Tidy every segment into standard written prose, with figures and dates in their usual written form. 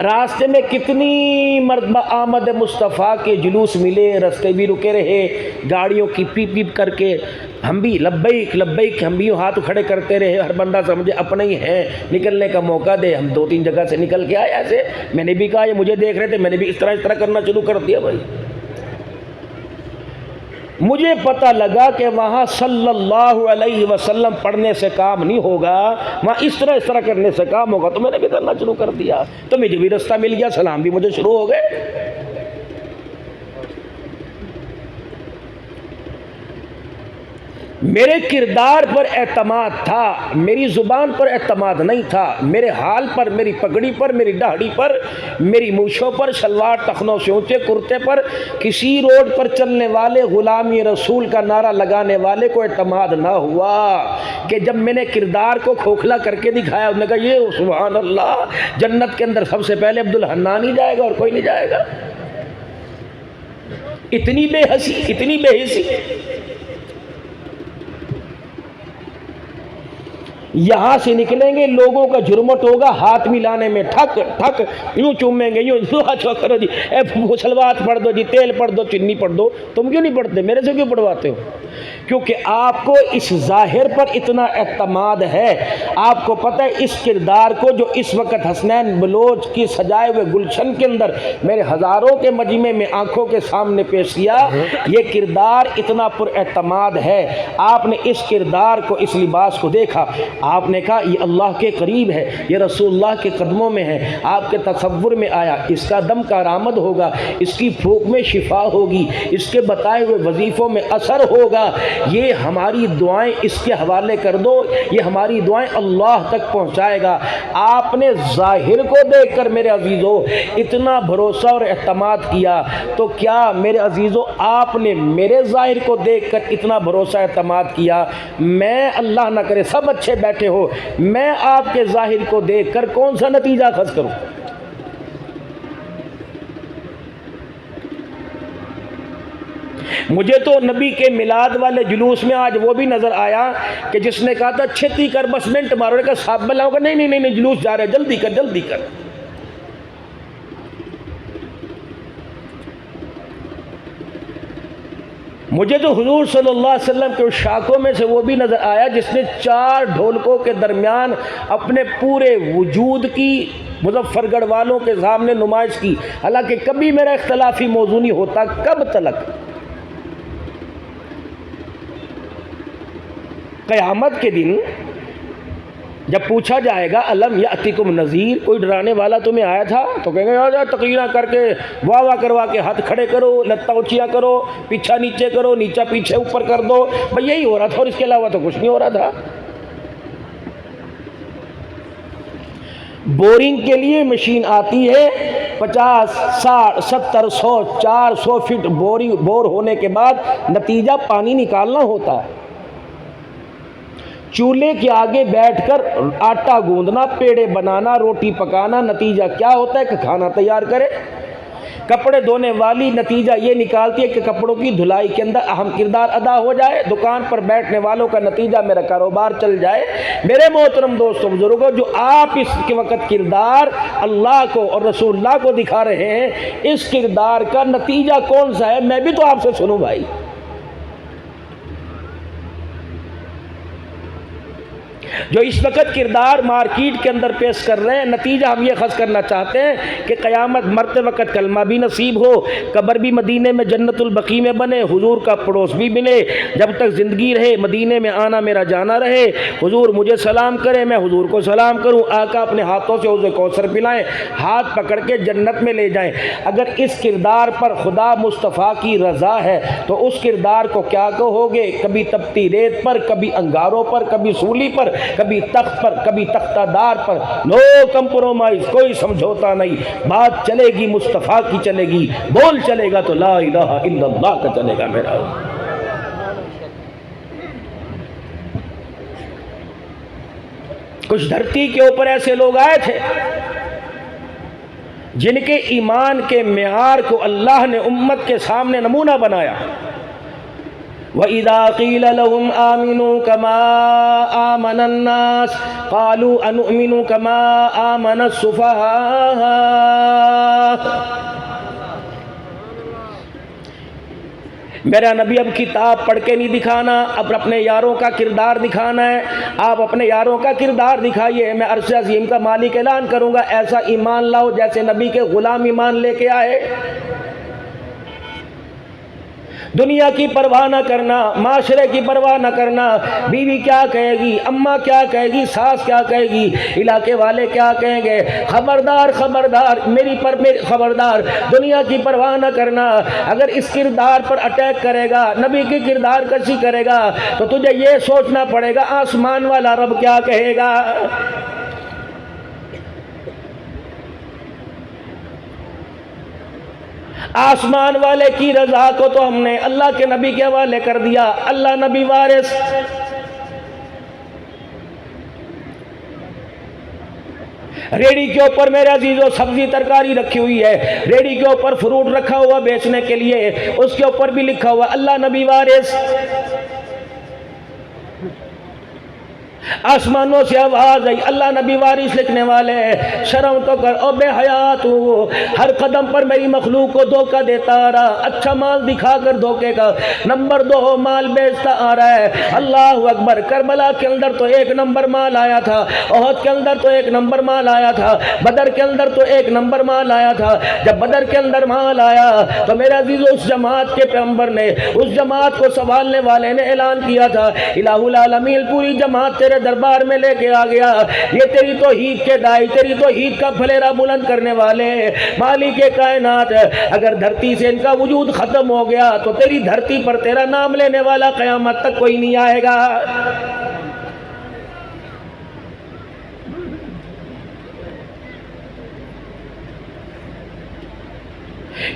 راستے میں کتنی مرتبہ آمد مصطفیٰ کے جلوس ملے، راستے بھی رکے رہے، گاڑیوں کی پیپ پیپ کر کے ہم بھی لبیک لبیک، ہم بھی ہاتھ کھڑے کرتے رہے، ہر بندہ سمجھے اپنے ہی ہیں، نکلنے کا موقع دے۔ ہم 2-3 جگہ سے نکل کے آئے ایسے، میں نے بھی کہا یہ مجھے دیکھ رہے تھے، میں نے بھی اس طرح کرنا شروع کر دیا۔ بھائی مجھے پتہ لگا کہ وہاں صلی اللہ علیہ وسلم پڑھنے سے کام نہیں ہوگا، وہاں اس طرح کرنے سے کام ہوگا، تو میں نے بھی کرنا شروع کر دیا، تو مجھے بھی رستہ مل گیا، سلام بھی مجھے شروع ہو گئے۔ میرے کردار پر اعتماد تھا، میری زبان پر اعتماد نہیں تھا، میرے حال پر، میری پگڑی پر، میری داڑھی پر، میری مونچھوں پر، شلوار ٹخنوں سے اونچے کرتے پر، کسی روڈ پر چلنے والے غلامی رسول کا نعرہ لگانے والے کو اعتماد نہ ہوا کہ جب میں نے کردار کو کھوکھلا کر کے دکھایا، انہوں نے کہا یہ سبحان اللہ، جنت کے اندر سب سے پہلے عبدالحنان ہی جائے گا اور کوئی نہیں جائے گا۔ اتنی بے حسی، اتنی بے حسی۔ یہاں سے نکلیں گے، لوگوں کا جرمٹ ہوگا، ہاتھ ملانے میں ٹھک ٹھک، یوں چومیں گے، یوں اچھا کرو جی، سلوات پڑھ دو جی، تیل پڑھ دو، چنی پڑھ دو۔ تم کیوں نہیں پڑھتے؟ میرے سے کیوں پڑھواتے ہو؟ کیونکہ آپ کو اس ظاہر پر اتنا اعتماد ہے، آپ کو پتہ ہے اس کردار کو جو اس وقت حسنین بلوچ کی سجائے ہوئے گلشن کے اندر میرے ہزاروں کے مجمع میں آنکھوں کے سامنے پیش کیا، یہ کردار اتنا پر اعتماد ہے۔ آپ نے اس کردار کو، اس لباس کو دیکھا، آپ نے کہا یہ اللہ کے قریب ہے، یہ رسول اللہ کے قدموں میں ہے، آپ کے تصور میں آیا اس کا دم کارآمد ہوگا، اس کی پھونک میں شفا ہوگی، اس کے بتائے ہوئے وظیفوں میں اثر ہوگا، یہ ہماری دعائیں اس کے حوالے کر دو، یہ ہماری دعائیں اللہ تک پہنچائے گا۔ آپ نے ظاہر کو دیکھ کر میرے عزیزو اتنا بھروسہ اور اعتماد کیا، تو کیا میرے عزیزو آپ نے میرے ظاہر کو دیکھ کر اتنا بھروسہ اعتماد کیا؟ میں اللہ نہ کرے سب اچھے بیٹھے ہو، میں آپ کے ظاہر کو دیکھ کر کون سا نتیجہ اخذ کروں؟ مجھے تو نبی کے میلاد والے جلوس میں آج وہ بھی نظر آیا کہ جس نے کہا تھا چھتی کر بس منٹ مارو، نے کہا صاحب بلاؤ گا، نہیں نہیں نہیں جلوس جا رہے، جلدی کر جلدی کر۔ مجھے تو حضور صلی اللہ علیہ وسلم کے شاخوں میں سے وہ بھی نظر آیا جس نے 4 ڈھولکوں کے درمیان اپنے پورے وجود کی مظفر گڑھ والوں کے سامنے نمائش کی، حالانکہ کبھی میرا اختلافی موضوع نہیں ہوتا، کب تلک؟ قیامت کے دن جب پوچھا جائے گا الم یاتکم نذیر، کوئی ڈرانے والا تمہیں آیا تھا؟ تو کہیں گے یار تقریریں کر کے واہ واہ کروا کے ہاتھ کھڑے کرو، لتاں اونچیاں کرو، پیچھا نیچے کرو، نیچا پیچھے اوپر کر دو، بھئی یہی ہو رہا تھا اور اس کے علاوہ تو کچھ نہیں ہو رہا تھا۔ بورنگ کے لیے مشین آتی ہے، 50 60 70 100 400 فٹ بور ہونے کے بعد نتیجہ پانی نکالنا ہوتا ہے۔ چولہے کے آگے بیٹھ کر آٹا گوندنا، پیڑے بنانا، روٹی پکانا، نتیجہ کیا ہوتا ہے کہ کھانا تیار کرے۔ کپڑے دھونے والی نتیجہ یہ نکالتی ہے کہ کپڑوں کی دھلائی کے اندر اہم کردار ادا ہو جائے، دکان پر بیٹھنے والوں کا نتیجہ میرا کاروبار چل جائے۔ میرے محترم دوستوں بزرگوں، جو آپ اس کے وقت کردار اللہ کو اور رسول اللہ کو دکھا رہے ہیں، اس کردار کا نتیجہ کون سا ہے؟ میں بھی تو آپ سے سنوں بھائی۔ جو اس وقت کردار مارکیٹ کے اندر پیش کر رہے ہیں، نتیجہ ہم یہ خاص کرنا چاہتے ہیں کہ قیامت مرتے وقت کلمہ بھی نصیب ہو، قبر بھی مدینے میں جنت البقیع میں بنے، حضور کا پڑوس بھی ملے، جب تک زندگی رہے مدینے میں آنا میرا جانا رہے، حضور مجھے سلام کرے، میں حضور کو سلام کروں، آقا اپنے ہاتھوں سے حوض کوثر پلائیں، ہاتھ پکڑ کے جنت میں لے جائیں۔ اگر اس کردار پر خدا مصطفیٰ کی رضا ہے تو اس کردار کو کیا کہو گے؟ کبھی تپتی ریت پر، کبھی انگاروں پر، کبھی سولی پر، کبھی تخت پر، کبھی تختہ دار پر، نو کمپرومائز، کوئی سمجھوتا نہیں، بات چلے گی مصطفیٰ کی چلے گی، بول چلے گا تو لا الہ الا اللہ کا چلے گا میرا۔ کچھ دھرتی کے اوپر ایسے لوگ آئے تھے جن کے ایمان کے معیار کو اللہ نے امت کے سامنے نمونہ بنایا، وَإِذَا قِيلَ لَهُمْ آمِنُوا كَمَا آمَنَ النَّاسُ قَالُوا أَنُؤْمِنُ كَمَا آمَنَ السُّفَهَاءُ۔ میرا نبی اب کتاب پڑھ کے نہیں دکھانا، اب اپنے یاروں کا کردار دکھانا ہے۔ آپ اپنے یاروں کا کردار دکھائیے، میں عرش عظیم کا مالک اعلان کروں گا ایسا ایمان لاؤ جیسے نبی کے غلام ایمان لے کے آئے۔ دنیا کی پرواہ نہ کرنا، معاشرے کی پرواہ نہ کرنا، بیوی کیا کہے گی، اماں کیا کہے گی، ساس کیا کہے گی، علاقے والے کیا کہیں گے، خبردار خبردار میری خبردار، دنیا کی پرواہ نہ کرنا۔ اگر اس کردار پر اٹیک کرے گا، نبی کی کردار کشی کرے گا، تو تجھے یہ سوچنا پڑے گا آسمان والا رب کیا کہے گا۔ آسمان والے کی رضا کو تو ہم نے اللہ کے نبی کے حوالے کر دیا، اللہ نبی وارث۔ ریڑی کے اوپر میرے عزیزو سبزی ترکاری رکھی ہوئی ہے، ریڑی کے اوپر فروٹ رکھا ہوا بیچنے کے لیے، اس کے اوپر بھی لکھا ہوا اللہ نبی وارث۔ آسمانوں سے آواز آئی اللہ نبی وارث لکھنے والے، شرم تو کر او بے حیات ہو، ہر قدم پر میری مخلوق کو دھوکہ دیتا آ رہا، اچھا مال دکھا کر دھوکے کا، نمبر 2 مال بیچتا آ رہا ہے۔ اللہ اکبر، کربلا کے اندر تو 1 نمبر مال آیا تھا، احد کے اندر تو 1 نمبر مال آیا تھا، بدر کے اندر تو 1 نمبر مال آیا تھا۔ جب بدر کے اندر مال آیا تو میرے عزیز اس جماعت کے پیغمبر نے، اس جماعت کو سنبھالنے والے نے اعلان کیا تھا الہ العالمین پوری جماعت تیرے دربار میں لے کے آ گیا، یہ تیری توحید کے دائی، تیری توحید کا پھلیرا بلند کرنے والے مالک کائنات، اگر دھرتی سے ان کا وجود ختم ہو گیا تو تیری دھرتی پر تیرا نام لینے والا قیامت تک کوئی نہیں آئے گا۔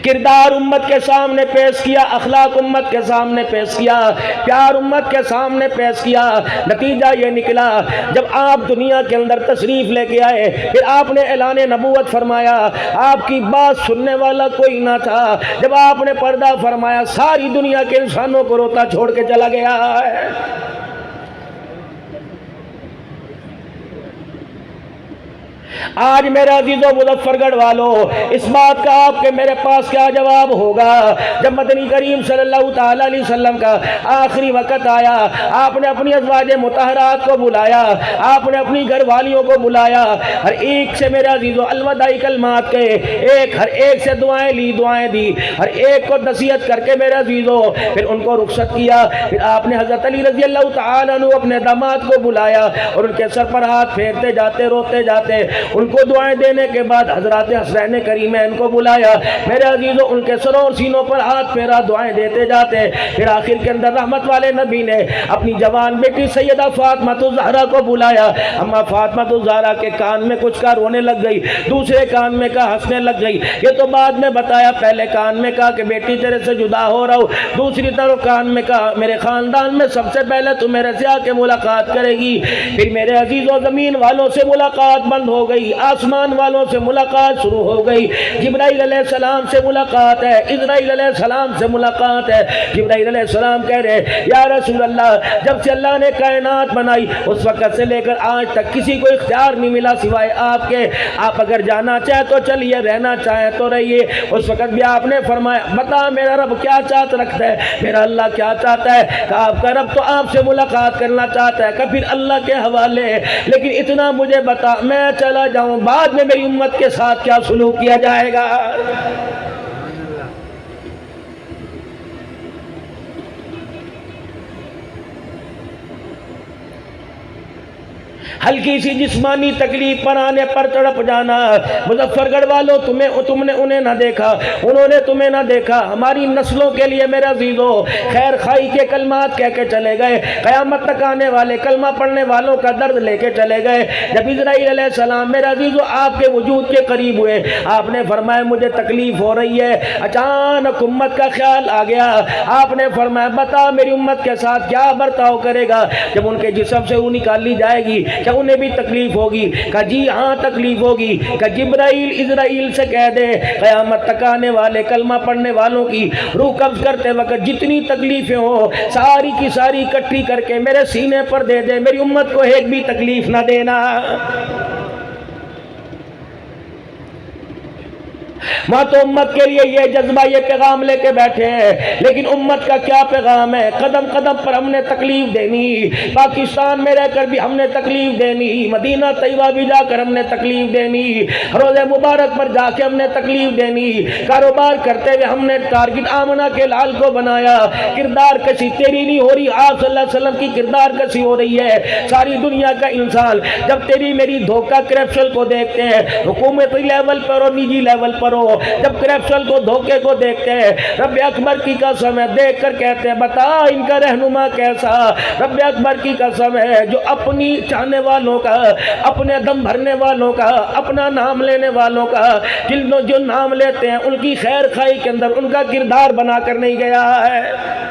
کردار امت کے سامنے پیش کیا، اخلاق امت کے سامنے پیش کیا، پیار امت کے سامنے پیش کیا، نتیجہ یہ نکلا جب آپ دنیا کے اندر تشریف لے کے آئے، پھر آپ نے اعلان نبوت فرمایا، آپ کی بات سننے والا کوئی نہ تھا، جب آپ نے پردہ فرمایا ساری دنیا کے انسانوں کو روتا چھوڑ کے چلا گیا ہے۔ آج میرے عزیزو مظفر گڑھ والو، اس بات کا آپ کے میرے پاس کیا جواب ہوگا؟ جب مدنی کریم صلی اللہ تعالیٰ علیہ وسلم کا آخری وقت آیا، آپ نے اپنی ازواج مطہرات کو بلایا، آپ نے اپنی گھر والیوں کو بلایا، ہر ایک سے میرے عزیزو الوداعی کلمات کہے، ہر ایک سے دعائیں لی، دعائیں دی، ہر ایک کو نصیحت کر کے میرے عزیزو پھر ان کو رخصت کیا۔ پھر آپ نے حضرت علی رضی اللہ تعالیٰ عنہ اپنے داماد کو بلایا اور ان کے سر پر ہاتھ پھیرتے جاتے، روتے جاتے، ان کو دعائیں دینے کے بعد حضرات حسنین کریمین کو بلایا، میرے عزیزو ان کے سروں اور سینوں پر ہاتھ پھیرا، دعائیں دیتے جاتے۔ پھر آخر کے اندر رحمت والے نبی نے اپنی جوان بیٹی سیدہ فاطمہ الزہرا کو بلایا، اما فاطمہ الزہرا کے کان میں کچھ کا رونے لگ گئی، دوسرے کان میں کا ہنسنے لگ گئی، یہ تو بعد میں بتایا، پہلے کان میں کہا کہ بیٹی تیرے سے جدا ہو رہا ہوں، دوسری طرف کان میں کہا میرے خاندان میں سب سے پہلے تو میرے سے آ کے ملاقات کرے گی۔ پھر میرے عزیزو زمین والوں سے ملاقات بند ہو گئی، آسمان والوں سے ملاقات شروع ہو گئی، جبرائیل علیہ السلام سے ملاقات ہے، اسرائیل علیہ السلام سے ملاقات ہے۔ جبرائیل علیہ السلام کہہ رہے یا رسول اللہ، جب سے اللہ نے کائنات بنائی اس وقت سے لے کر آج تک کسی کو اختیار نہیں ملا سوائے آپ کے، آپ اگر جانا چاہے تو چلیے، رہنا چاہے تو رہیے۔ اس وقت بھی آپ نے فرمایا بتا میرا رب کیا چاہت رکھتا ہے، میرا اللہ کیا چاہتا ہے؟ کہ آپ کا رب تو آپ سے ملاقات کرنا چاہتا ہے، کہ پھر اللہ کے حوالے، لیکن اتنا مجھے بتا میں چلا جاؤں بعد میں میری امت کے ساتھ کیا سلوک کیا جائے گا؟ ہلکی سی جسمانی تکلیف پر آنے پر تڑپ جانا۔ مظفر گڑھ والوں تم نے انہیں نہ دیکھا، انہوں نے تمہیں نہ دیکھا، ہماری نسلوں کے لیے میرا عزیزو خیر خائی کے کلمات کہہ کے چلے گئے، قیامت تک آنے والے کلمہ پڑھنے والوں کا درد لے کے چلے گئے۔ جب اسرائیل علیہ السلام میرا عزیزو آپ کے وجود کے قریب ہوئے، آپ نے فرمایا مجھے تکلیف ہو رہی ہے، اچانک امت کا خیال آ گیا، آپ نے فرمایا بتا میری امت کے ساتھ کیا برتاؤ کرے گا جب ان کے جسم سے وہ نکال لی جائے گی، کیا انہیں بھی تکلیف ہوگی؟ کہا جی ہاں تکلیف ہوگی۔ کہ جبرائیل اسرائیل سے کہہ دے قیامت تک آنے والے کلمہ پڑھنے والوں کی روح قبض کرتے وقت جتنی تکلیفیں ہو ساری کی ساری اکٹھی کر کے میرے سینے پر دے دے، میری امت کو ایک بھی تکلیف نہ دینا۔ ماں تو امت کے لیے یہ جذبہ یہ پیغام لے کے بیٹھے ہیں، لیکن امت کا کیا پیغام ہے؟ قدم قدم پر ہم نے تکلیف دینی، پاکستان میں رہ کر بھی ہم نے تکلیف دینی، مدینہ طیبہ بھی جا کر ہم نے تکلیف دینی، روزہ مبارک پر جا کے ہم نے تکلیف دینی، کاروبار کرتے ہوئے ہم نے ٹارگٹ آمنہ کے لال کو بنایا، کردار کسی تیری نہیں ہو رہی، آپ صلی اللہ علیہ وسلم کی کردار کسی ہو رہی ہے۔ ساری دنیا کا انسان جب تیری میری دھوکہ کرپشن کو دیکھتے ہیں، حکومتی لیول پر اور نجی لیول پر ہو، جب کرپشن کو دھوکے کو دیکھتے ہیں، رب اکبر کی قسم ہے دیکھ کر کہتے ہیں بتا ان کا رہنما کیسا؟ رب اکبر کی قسم ہے جو اپنی چاہنے والوں کا، اپنے دم بھرنے والوں کا، اپنا نام لینے والوں کا، جو نام لیتے ہیں ان کی خیر خواہی کے اندر ان کا کردار بنا کر نہیں گیا ہے۔